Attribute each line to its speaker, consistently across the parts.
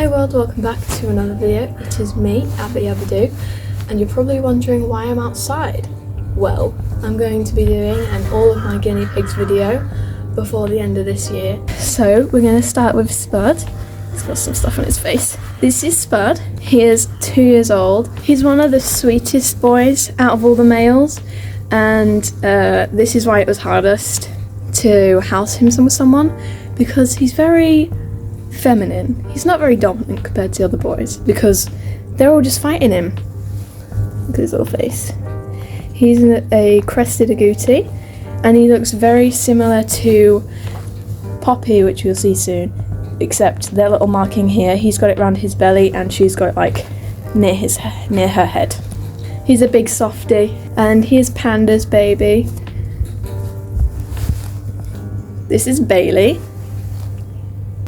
Speaker 1: Hi world, welcome back to another video. It is me, Abby Abadoo, and you're probably wondering why I'm outside. Well, I'm going to be doing an all of my guinea pigs video before the end of this year. So we're going to start with Spud. He's got some stuff on his face. This is Spud. He is 2 years old. He's one of the sweetest boys out of all the males, and this is why it was hardest to house him with someone, because he's very feminine. He's not very dominant compared to other boys because they're all just fighting him. Look at his little face. He's a crested agouti, and he looks very similar to Poppy, which you'll see soon, except their little marking here, he's got it around his belly and she's got it like near her head. He's a big softie, and he is Panda's baby. This is Bailey.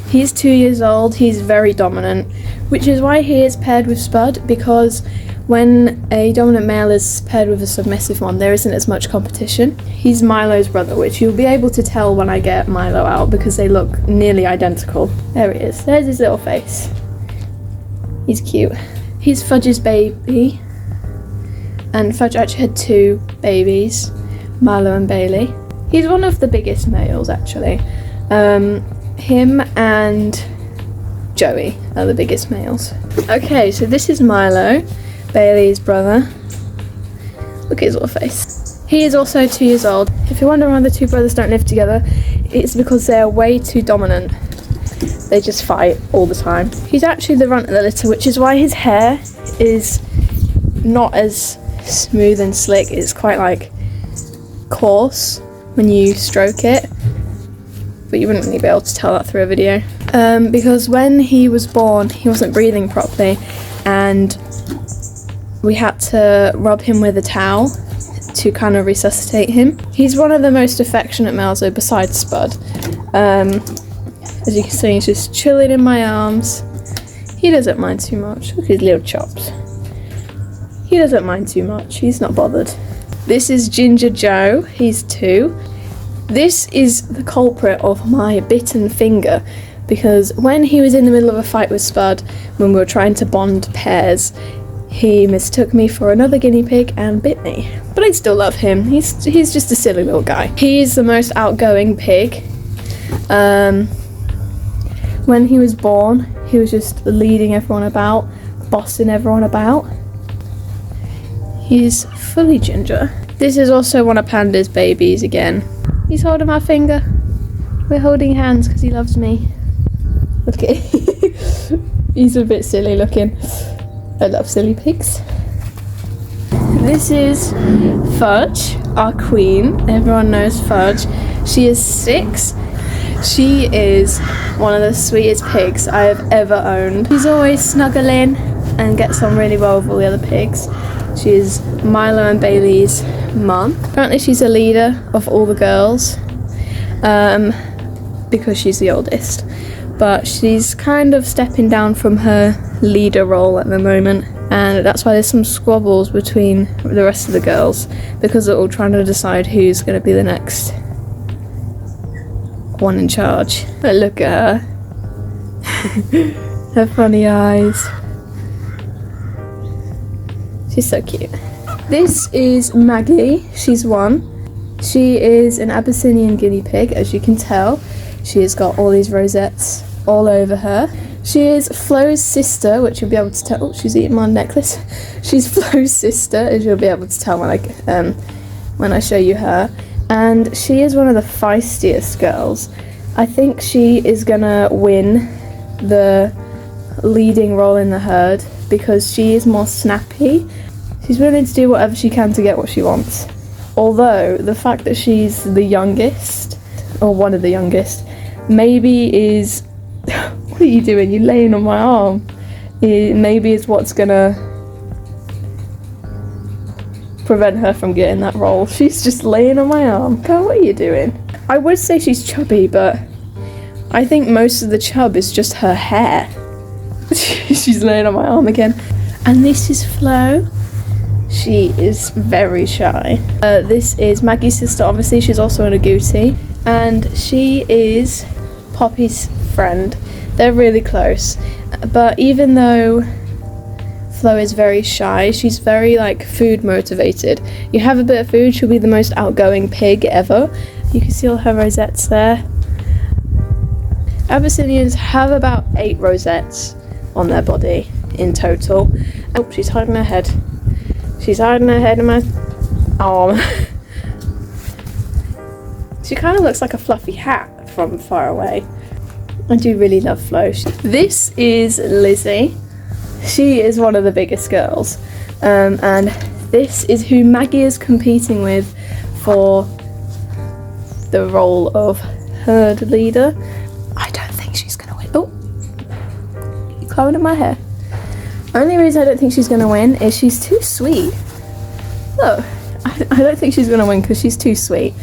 Speaker 1: He's 2 years old, he's very dominant, which is why he is paired with Spud, because when a dominant male is paired with a submissive one, there isn't as much competition. He's Milo's brother, which you'll be able to tell when I get Milo out because they look nearly identical. There he is, there's his little face. He's cute. He's Fudge's baby, and Fudge actually had two babies, Milo and Bailey. He's one of the biggest males actually. Him and Joey are the biggest males. Okay, so this is Milo, Bailey's brother. Look at his little face. He is also 2 years old. If you're wondering why the two brothers don't live together, it's because they're way too dominant. They just fight all the time. He's actually the runt of the litter, which is why his hair is not as smooth and slick. It's quite like coarse when you stroke it. But you wouldn't really be able to tell that through a video. Because when he was born, he wasn't breathing properly, and we had to rub him with a towel to kind of resuscitate him. He's one of the most affectionate males though, besides Spud. As you can see, he's just chilling in my arms. He doesn't mind too much. Look at his little chops. He doesn't mind too much. He's not bothered. This is Ginger Joe. He's 2. This is the culprit of my bitten finger, because when he was in the middle of a fight with Spud, when we were trying to bond pairs, he mistook me for another guinea pig and bit me. But I still love him. He's just a silly little guy. He's the most outgoing pig. When he was born, he was just leading everyone about, bossing everyone about. He's fully ginger. This is also one of Panda's babies again. He's holding my finger. We're holding hands because he loves me. Look at him. He's a bit silly looking. I love silly pigs. This is Fudge, our queen. Everyone knows Fudge. She is 6. She is one of the sweetest pigs I have ever owned. She's always snuggling and gets on really well with all the other pigs. She is Milo and Bailey's mum. Apparently she's a leader of all the girls, because she's the oldest. But she's kind of stepping down from her leader role at the moment, and that's why there's some squabbles between the rest of the girls, because they're all trying to decide who's going to be the next one in charge. But look at her. Her funny eyes. She's so cute. This is Maggie. She's 1. She is an Abyssinian guinea pig, as you can tell. She has got all these rosettes all over her. She is Flo's sister, which you'll be able to tell. Oh, she's eating my necklace. She's Flo's sister, as you'll be able to tell when I show you her. And she is one of the feistiest girls. I think she is gonna win the leading role in the herd because she is more snappy. She's willing to do whatever she can to get what she wants. Although the fact that she's the youngest, or one of the youngest, maybe is... What are you doing? You're laying on my arm. Maybe is what's gonna prevent her from getting that role. She's just laying on my arm. God, what are you doing? I would say she's chubby, but I think most of the chub is just her hair. She's laying on my arm again. And this is Flo. She is very shy. This is Maggie's sister, obviously. She's also an agouti, and she is Poppy's friend. They're really close. But even though Flo is very shy, she's very like food motivated. You have a bit of food, she'll be the most outgoing pig ever. You can see all her rosettes there. Abyssinians have about 8 rosettes on their body in total. Oh, she's hiding her head. She's hiding her head in my arm. She kind of looks like a fluffy hat from far away. I do really love Flo. This is Lizzie. She is one of the biggest girls. And this is who Maggie is competing with for the role of herd leader. I don't think she's gonna win. Oh, you're climbing in my hair. Only reason I don't think she's gonna win is she's too sweet. Look, I don't think she's gonna win because she's too sweet.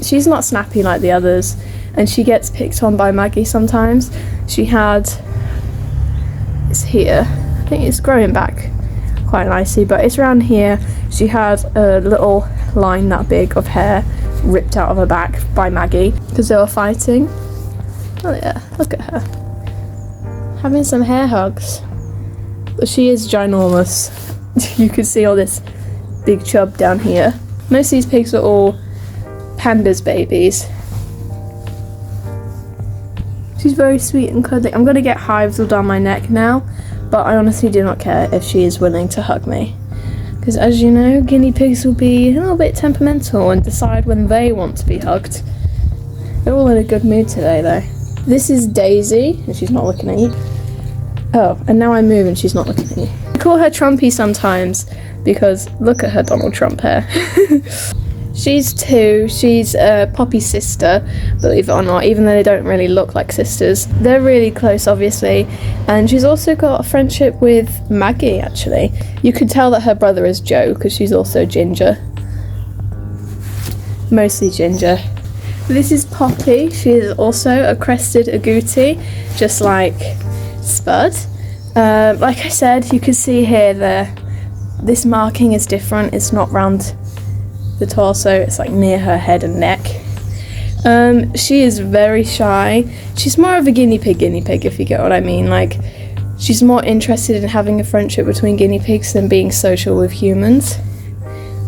Speaker 1: She's not snappy like the others, and she gets picked on by Maggie sometimes. She had, it's here, I think it's growing back quite nicely, but it's around here. She had a little line that big of hair ripped out of her back by Maggie because they were fighting. Oh yeah, look at her. Having some hair hugs. But she is ginormous. You can see all this big chub down here. Most of these pigs are all pandas babies. She's very sweet and cuddly. I'm going to get hives all down my neck now, but I honestly do not care if she is willing to hug me. Because as you know, guinea pigs will be a little bit temperamental and decide when they want to be hugged. They're all in a good mood today though. This is Daisy, and she's not looking at you. Oh, and now I move and she's not looking at you. I call her Trumpy sometimes because look at her Donald Trump hair. She's 2, she's Poppy's sister, believe it or not, even though they don't really look like sisters. They're really close, obviously, and she's also got a friendship with Maggie, actually. You could tell that her brother is Joe, because she's also ginger. Mostly ginger. This is Poppy. She is also a crested agouti, just like Spud. Like I said, you can see here this marking is different. It's not round the torso, it's like near her head and neck. She is very shy. She's more of a guinea pig if you get what I mean. Like, she's more interested in having a friendship between guinea pigs than being social with humans,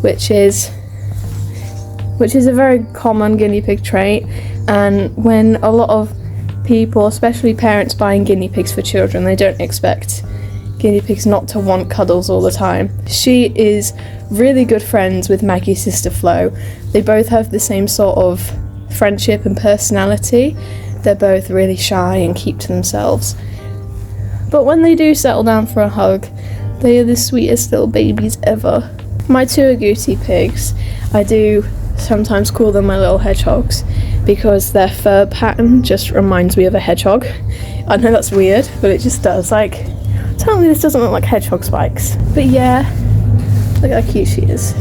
Speaker 1: which is a very common guinea pig trait. And when a lot of people, especially parents buying guinea pigs for children, they don't expect guinea pigs not to want cuddles all the time. She is really good friends with Maggie's sister Flo. They both have the same sort of friendship and personality. They're both really shy and keep to themselves. But when they do settle down for a hug, they are the sweetest little babies ever. My 2 agouti pigs, I do sometimes call them my little hedgehogs because their fur pattern just reminds me of a hedgehog. I know that's weird, but it just does. Like, tell me this doesn't look like hedgehog spikes. But yeah, look how cute she is.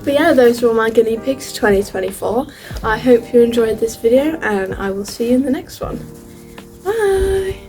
Speaker 1: But yeah, those were all my guinea pigs 2024. I hope you enjoyed this video and I will see you in the next one. Bye!